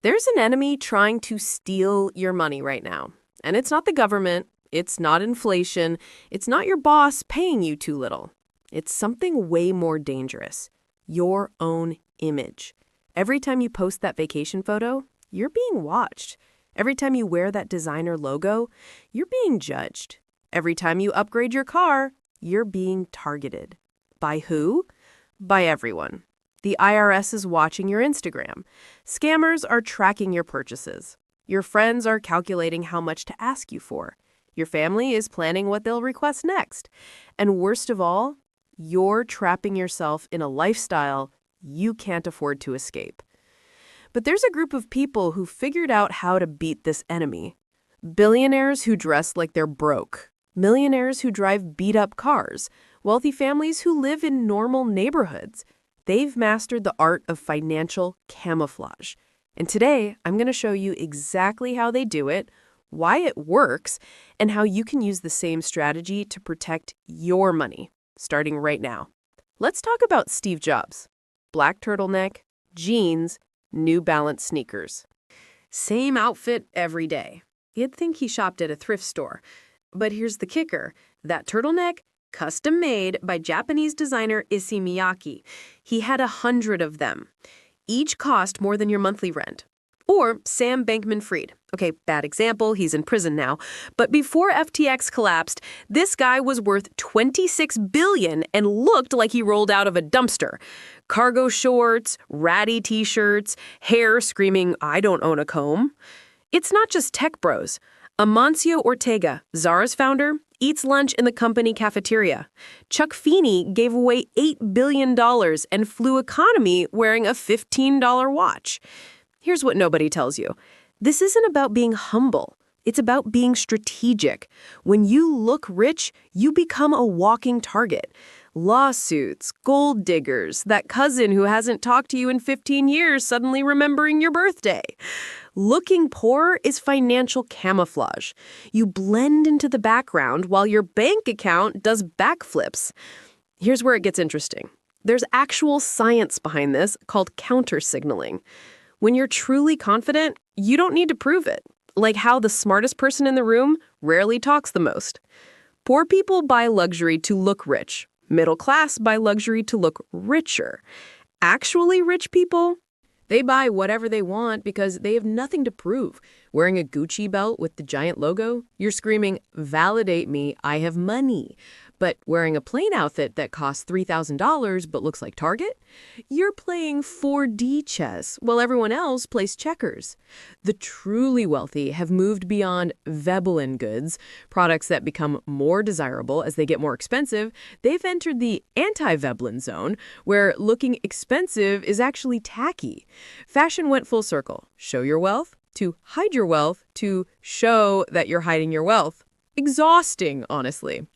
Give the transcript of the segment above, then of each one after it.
There's an enemy trying to steal your money right now. And it's not the government, it's not inflation, it's not your boss paying you too little. It's something way more dangerous. Your own image. Every time you post that vacation photo, you're being watched. Every time you wear that designer logo, you're being judged. Every time you upgrade your car, you're being targeted. By who? By everyone. The IRS is watching your Instagram. Scammers are tracking your purchases. Your friends are calculating how much to ask you for. Your family is planning what they'll request next. And worst of all, you're trapping yourself in a lifestyle you can't afford to escape. But there's a group of people who figured out how to beat this enemy. Billionaires who dress like they're broke. Millionaires who drive beat-up cars. Wealthy families who live in normal neighborhoods. They've mastered the art of financial camouflage. And today, I'm going to show you exactly how they do it, why it works, and how you can use the same strategy to protect your money, starting right now. Let's talk about Steve Jobs. Black turtleneck, jeans, New Balance sneakers. Same outfit every day. You'd think he shopped at a thrift store. But here's the kicker. That turtleneck, custom made by Japanese designer Issey Miyake. He had 100 of them. Each cost more than your monthly rent. Or Sam Bankman-Fried. Okay, bad example, he's in prison now. But before FTX collapsed, this guy was worth $26 billion and looked like he rolled out of a dumpster. Cargo shorts, ratty t-shirts, hair screaming, "I don't own a comb." It's not just tech bros. Amancio Ortega, Zara's founder, eats lunch in the company cafeteria. Chuck Feeney gave away $8 billion and flew economy wearing a $15 watch. Here's what nobody tells you. This isn't about being humble. It's about being strategic. When you look rich, you become a walking target. Lawsuits, gold diggers, that cousin who hasn't talked to you in 15 years suddenly remembering your birthday. Looking poor is financial camouflage. You blend into the background while your bank account does backflips. Here's where it gets interesting. There's actual science behind this called countersignaling. When you're truly confident, you don't need to prove it. Like how the smartest person in the room rarely talks the most. Poor people buy luxury to look rich. Middle class buy luxury to look richer. Actually rich people, they buy whatever they want because they have nothing to prove. Wearing a Gucci belt with the giant logo, you're screaming, "Validate me, I have money." But wearing a plain outfit that costs $3,000 but looks like Target, you're playing 4D chess while everyone else plays checkers. The truly wealthy have moved beyond Veblen goods, products that become more desirable as they get more expensive. They've entered the anti-Veblen zone, where looking expensive is actually tacky. Fashion went full circle. Show your wealth, to hide your wealth, to show that you're hiding your wealth. Exhausting, honestly.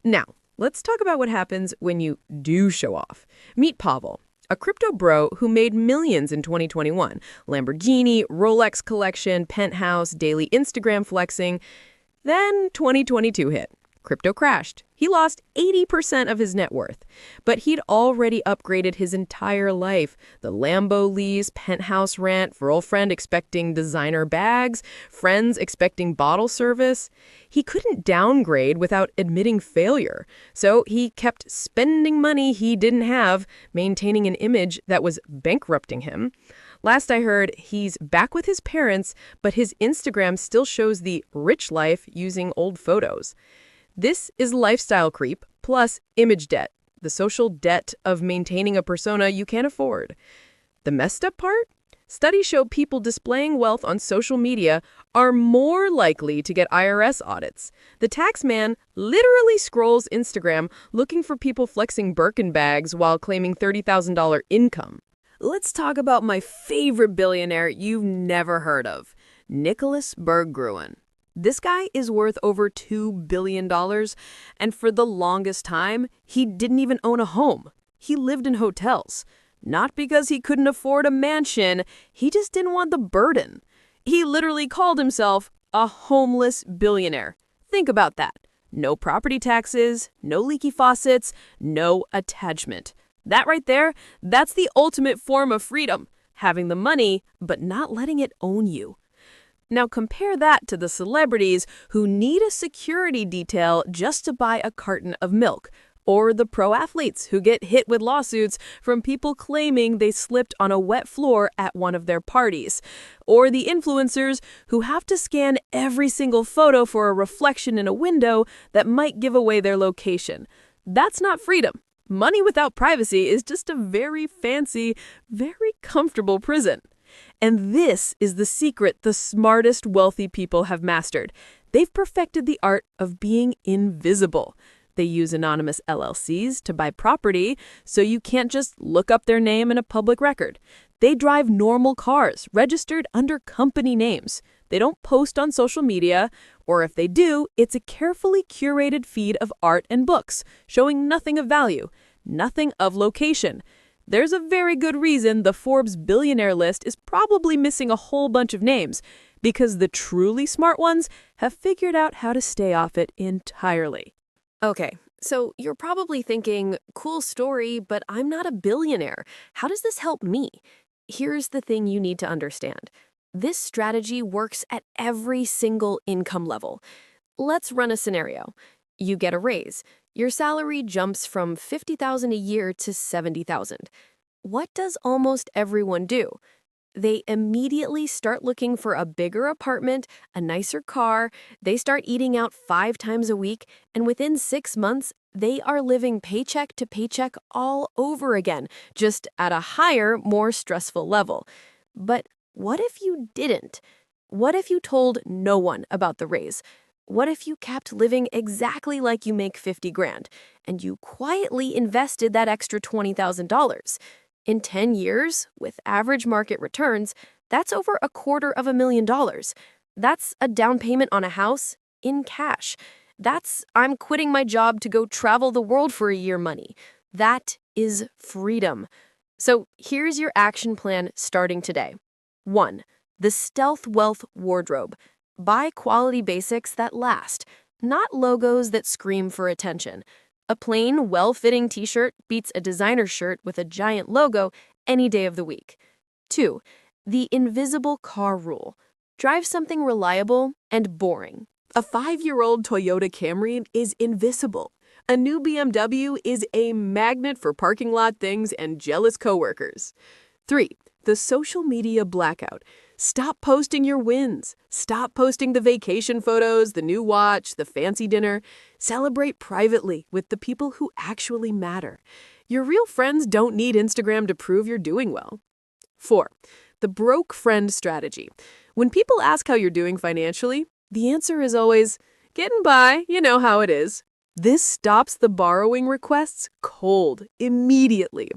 Now, let's talk about what happens when you do show off. Meet Pavel, a crypto bro who made millions in 2021. Lamborghini, Rolex collection, penthouse, daily Instagram flexing. Then 2022 hit. Crypto crashed. He lost 80% of his net worth. But he'd already upgraded his entire life. The Lambo lease, penthouse rent, girlfriend expecting designer bags, friends expecting bottle service. He couldn't downgrade without admitting failure. So he kept spending money he didn't have, maintaining an image that was bankrupting him. Last I heard, he's back with his parents, but his Instagram still shows the rich life using old photos. This is lifestyle creep plus image debt, the social debt of maintaining a persona you can't afford. The messed up part? Studies show people displaying wealth on social media are more likely to get IRS audits. The tax man literally scrolls Instagram looking for people flexing Birkin bags while claiming $30,000 income. Let's talk about my favorite billionaire you've never heard of, Nicholas Berggruen. This guy is worth over $2 billion, and for the longest time, he didn't even own a home. He lived in hotels. Not because he couldn't afford a mansion, he just didn't want the burden. He literally called himself a homeless billionaire. Think about that. No property taxes, no leaky faucets, no attachment. That right there, that's the ultimate form of freedom. having the money, but not letting it own you. Now compare that to the celebrities who need a security detail just to buy a carton of milk, or the pro athletes who get hit with lawsuits from people claiming they slipped on a wet floor at one of their parties, or the influencers who have to scan every single photo for a reflection in a window that might give away their location. That's not freedom. Money without privacy is just a very fancy, very comfortable prison. And this is the secret the smartest wealthy people have mastered. They've perfected the art of being invisible. They use anonymous LLCs to buy property, so you can't just look up their name in a public record. They drive normal cars, registered under company names. They don't post on social media, or if they do, it's a carefully curated feed of art and books, showing nothing of value, nothing of location. There's a very good reason the Forbes billionaire list is probably missing a whole bunch of names, because the truly smart ones have figured out how to stay off it entirely. Okay, so you're probably thinking, cool story, but I'm not a billionaire. How does this help me? Here's the thing you need to understand. This strategy works at every single income level. Let's run a scenario. You get a raise. Your salary jumps from $50,000 a year to $70,000. What does almost everyone do? They immediately start looking for a bigger apartment, a nicer car, they start eating out 5 times a week, and within 6 months, they are living paycheck to paycheck all over again, just at a higher, more stressful level. But what if you didn't? What if you told no one about the raise? What if you kept living exactly like you make 50 grand, and you quietly invested that extra $20,000? In 10 years, with average market returns, that's over $250,000. That's a down payment on a house in cash. That's I'm quitting my job to go travel the world for a year money. That is freedom. So here's your action plan starting today. 1. The Stealth Wealth Wardrobe. Buy quality basics that last, not logos that scream for attention. A plain, well-fitting t-shirt beats a designer shirt with a giant logo any day of the week. 2. The Invisible Car Rule. Drive something reliable and boring. A 5-year-old Toyota Camry is invisible. A new BMW is a magnet for parking lot things and jealous coworkers. 3. The Social Media Blackout. Stop posting your wins. Stop posting the vacation photos, the new watch, the fancy dinner. Celebrate privately with the people who actually matter. Your real friends don't need Instagram to prove you're doing well. 4. The Broke Friend Strategy. When people ask how you're doing financially, the answer is always, getting by, you know how it is. This stops the borrowing requests cold, immediately.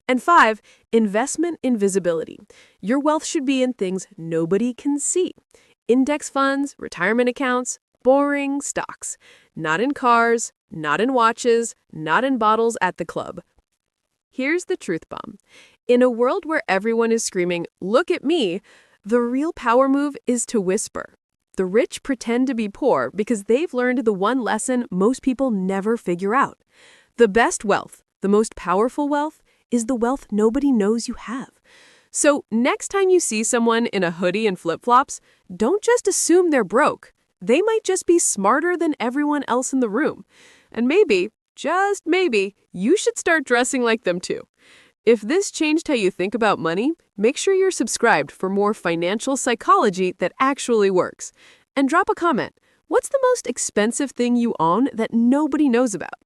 And 5, investment invisibility. Your wealth should be in things nobody can see. Index funds, retirement accounts, boring stocks. Not in cars, not in watches, not in bottles at the club. Here's the truth bomb. In a world where everyone is screaming, "Look at me," the real power move is to whisper. The rich pretend to be poor because they've learned the one lesson most people never figure out. The best wealth, the most powerful wealth, is the wealth nobody knows you have. So next time you see someone in a hoodie and flip-flops, don't just assume they're broke. They might just be smarter than everyone else in the room. And maybe, just maybe, you should start dressing like them too. If this changed how you think about money, make sure you're subscribed for more financial psychology that actually works. And drop a comment. What's the most expensive thing you own that nobody knows about?